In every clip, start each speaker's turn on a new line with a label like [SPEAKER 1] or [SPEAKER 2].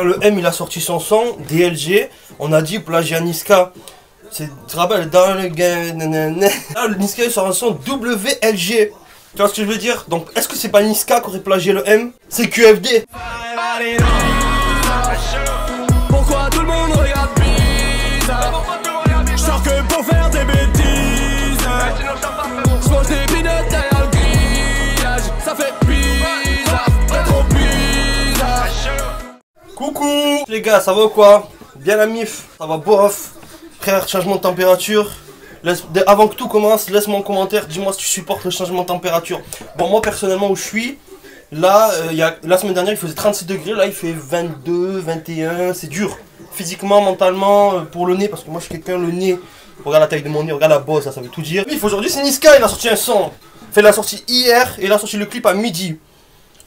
[SPEAKER 1] Le M il a sorti son son, DLG, on a dit plagiat Niska. Tu te rappelles dans le game, là le Niska il sort un son WLG. Tu vois ce que je veux dire? Donc est-ce que c'est pas Niska qui aurait plagié le M? C'est QFD.
[SPEAKER 2] Pourquoi tout le monde regarde bizarre? Je sors que pour faire des bêtises. Je mange des peanuts derrière le grillage. Ça fait bizarre, trop bizarre.
[SPEAKER 1] Coucou les gars, ça va ou quoi? Bien la mif, ça va bof. Frère, changement de température. Avant que tout commence, laisse-moi en commentaire, dis-moi si tu supportes le changement de température. Bon, moi personnellement où je suis, là, la semaine dernière il faisait 36 degrés, là il fait 22, 21, c'est dur. Physiquement, mentalement, pour le nez, parce que moi je suis quelqu'un, le nez, regarde la taille de mon nez, regarde la bosse, ça veut tout dire. Mais aujourd'hui c'est Niska, il a sorti un son. Il l'a sorti hier et il a sorti le clip à midi.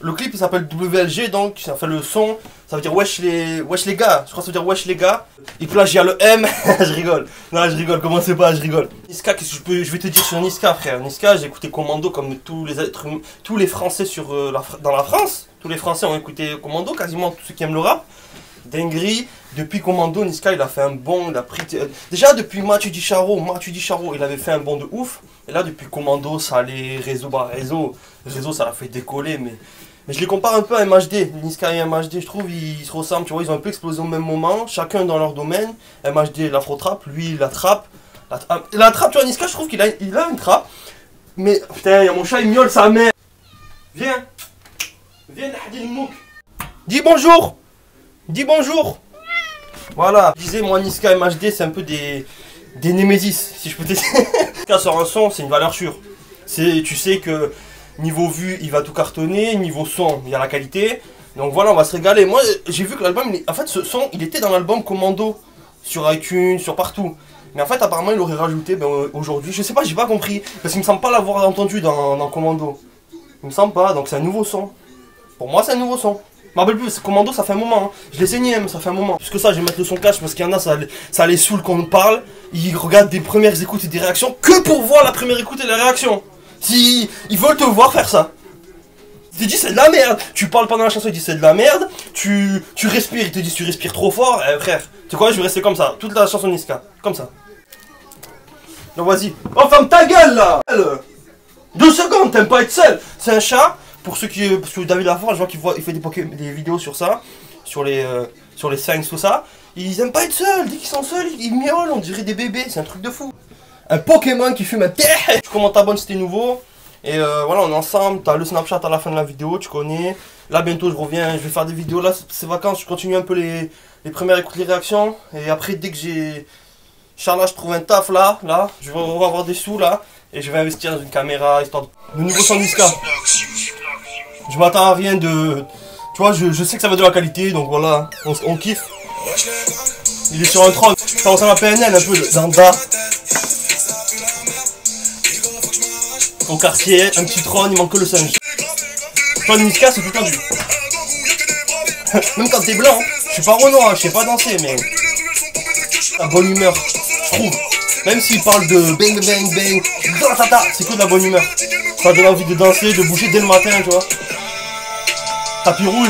[SPEAKER 1] Le clip il s'appelle WLG, donc ça fait le son, ça veut dire wesh les gars, je crois que ça veut dire wesh les gars. Il plagie le M, je rigole, non je rigole, commencez pas, je rigole. Niska, qu'est-ce que je vais te dire sur Niska frère? Niska, j'ai écouté Commando comme tous les Français dans la France. Tous les Français ont écouté Commando, quasiment tous ceux qui aiment le rap. Dinguerie, depuis Commando, Niska il a fait un bond, il a pris... Déjà depuis Mathieu Dicharo, il avait fait un bond de ouf. Et là depuis Commando, ça allait, réseau ça l'a fait décoller, mais je les compare un peu à MHD, Niska et MHD, je trouve ils se ressemblent, tu vois, ils ont un peu explosé au même moment, chacun dans leur domaine. MHD l'afro-trap, lui la trappe. La trappe, tu vois, Niska je trouve qu'il a une trappe. Mais putain, il y a mon chat, il miaule sa mère. Viens, Mouk. Dis bonjour. Dis bonjour. Voilà, je disais moi Niska et MHD c'est un peu des Némésis, si je peux te dire. Niska sort un son, c'est une valeur sûre. Tu sais que niveau vue, il va tout cartonner. Niveau son, il y a la qualité. Donc voilà, on va se régaler. Moi, j'ai vu que l'album, en fait, ce son, il était dans l'album Commando. Sur iTunes, sur partout. Mais en fait, apparemment, il aurait rajouté aujourd'hui. Je sais pas, j'ai pas compris. Parce qu'il me semble pas l'avoir entendu dans Commando. Il me semble pas, donc c'est un nouveau son. Pour moi, c'est un nouveau son. Je me rappelle plus, Commando, ça fait un moment. Hein. Je l'ai saigné, mais ça fait un moment. Plus que ça, je vais mettre le son cash parce qu'il y en a, ça les saoule quand on parle. Ils regardent des premières écoutes et des réactions que pour voir la première écoute et la réaction. Si ils veulent te voir faire ça. Ils te disent c'est de la merde. Tu parles pendant la chanson, ils disent c'est de la merde. Tu respires, ils te disent tu respires trop fort. Frère, tu sais quoi, je vais rester comme ça. Toute la chanson Niska. Comme ça. Donc vas-y. Oh, ferme ta gueule là. 2 secondes, t'aimes pas être seul. C'est un chat. Pour ceux qui. Parce que David Lafont, je vois qu'il fait des vidéos sur ça. Sur les signs, tout ça. Ils aiment pas être seuls. Dès qu'ils sont seuls, ils miaulent, on dirait des bébés. C'est un truc de fou. Un Pokémon qui fume un thé. Comment t'abonnes si t'es nouveau. Et voilà, on est ensemble. T'as le Snapchat à la fin de la vidéo, tu connais. Là, bientôt, je reviens. Je vais faire des vidéos. Là, c'est vacances. Je continue un peu les premières écoutes, les réactions. Et après, dès que j'ai. Inch'Allah, je trouve un taf là. Je vais avoir des sous là. Et je vais investir dans une caméra, histoire de nouveau son Niska. Je m'attends à rien de... Tu vois, je sais que ça va de la qualité, donc voilà, on kiffe. Il est sur un trône, ça ressemble à PNL un peu, d'un bas. Au quartier, un petit trône, il manque que le singe. Toi, Niska, c'est tout tendu. Même quand t'es blanc, je suis pas Renoir, je sais pas danser, mais... La bonne humeur, je trouve. Même s'il parle de bang bang bang, c'est que de la bonne humeur. Ça donne envie de danser, de bouger dès le matin, tu vois. Tapis rouge,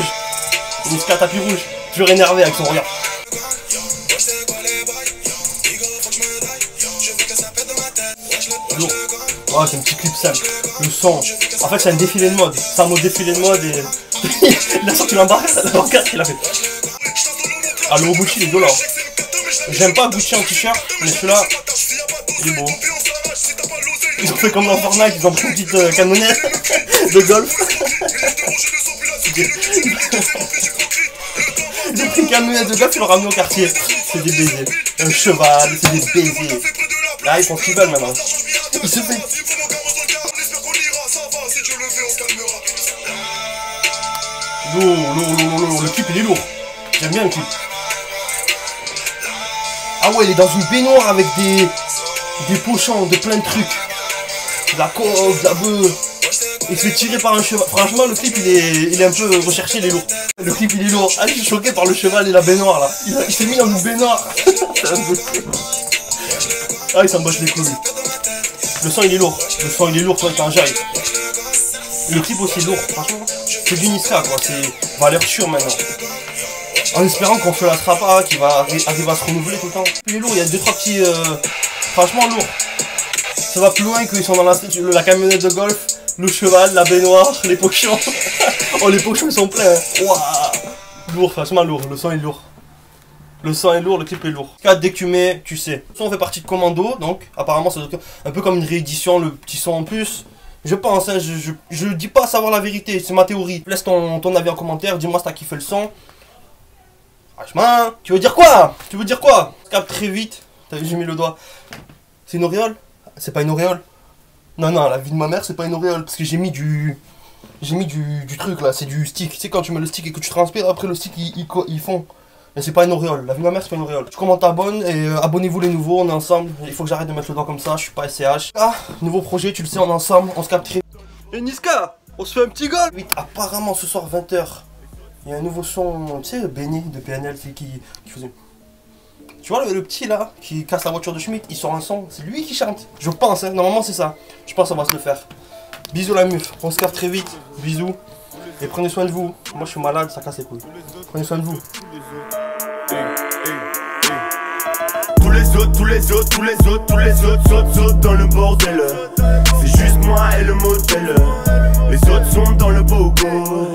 [SPEAKER 1] Niska tapis rouge, toujours énervé avec son regard. Lourd. Oh, c'est un petit clip simple. Le son, en fait c'est un défilé de mode. C'est un mot défilé de mode et... il a sorti l'embarquette qu'il a fait. Ah, le Gucci il est violent. J'aime pas Gucci en t-shirt, mais celui-là, il est beau. Ils ont fait comme dans Fortnite, ils ont pris une petite cannonnette de golf. Ils ont pris une cannonnette de golf, ils l'ont ramené au quartier. C'est des baisers. Un cheval, c'est des baisers. Là, ils font ce qu'ils veulent maintenant. Ils se fait. Lourd. Le clip, il est lourd. J'aime bien le clip. Ah ouais, il est dans une baignoire avec des pochons, de plein de trucs. De la coke, de la bœuf. Il se fait tirer par un cheval. Franchement, le clip, il est un peu recherché, il est lourd. Le clip, il est lourd. Ah, je suis choqué par le cheval et la baignoire, là. Il s'est mis dans une baignoire. Ah, il s'embauche les couilles. Le son, il est lourd. Toi, il t'enjaille. Le clip aussi est lourd, franchement. C'est du Niska, quoi. C'est valeur sûre, maintenant. En espérant qu'on se lassera pas, qu'il va arriver à se renouveler tout le temps. Il est lourd, il y a 2-3 petits... franchement lourd. Ça va plus loin qu'ils sont dans la camionnette de golf, le cheval, la baignoire, les potions. Oh, les potions ils sont pleins. Waouh. Lourd, franchement lourd, le son est lourd. Le son est lourd, le clip est lourd. Dès que tu mets, tu sais. Le son fait partie de Commando, donc apparemment c'est un peu comme une réédition, le petit son en plus. Je pense, hein, je dis pas savoir la vérité, c'est ma théorie. Laisse ton avis en commentaire, dis-moi si t'as kiffé le son. Franchement, tu veux dire quoi? Tu veux dire quoi? Capte très vite. T'as vu, j'ai mis le doigt. C'est une auréole? C'est pas une auréole? Non, non, la vie de ma mère, c'est pas une auréole. Parce que j'ai mis du truc là, c'est du stick. Tu sais, quand tu mets le stick et que tu transpires, après le stick il fond. Mais c'est pas une auréole. La vie de ma mère, c'est pas une auréole. Tu commentes, t'abonnes et abonnez-vous les nouveaux, on est ensemble. Il faut que j'arrête de mettre le doigt comme ça, je suis pas SCH. Ah, nouveau projet, tu le sais, on est ensemble, on se capte très. Et Niska, on se fait un petit goal. Vite, apparemment ce soir 20h, il y a un nouveau son, tu sais, Benny de PNL qui faisait. Tu vois le petit là, qui casse la voiture de Schmitt, il sort un son, c'est lui qui chante. Je pense, hein, normalement c'est ça. Je pense qu'on va se le faire. Bisous la muf, on se capte très vite, bisous. Et prenez soin de vous. Moi je suis malade, ça casse les couilles. Prenez soin de vous.
[SPEAKER 3] Tous les autres sautent dans le bordel. C'est juste moi et le modèle. Les autres sont dans le bogo.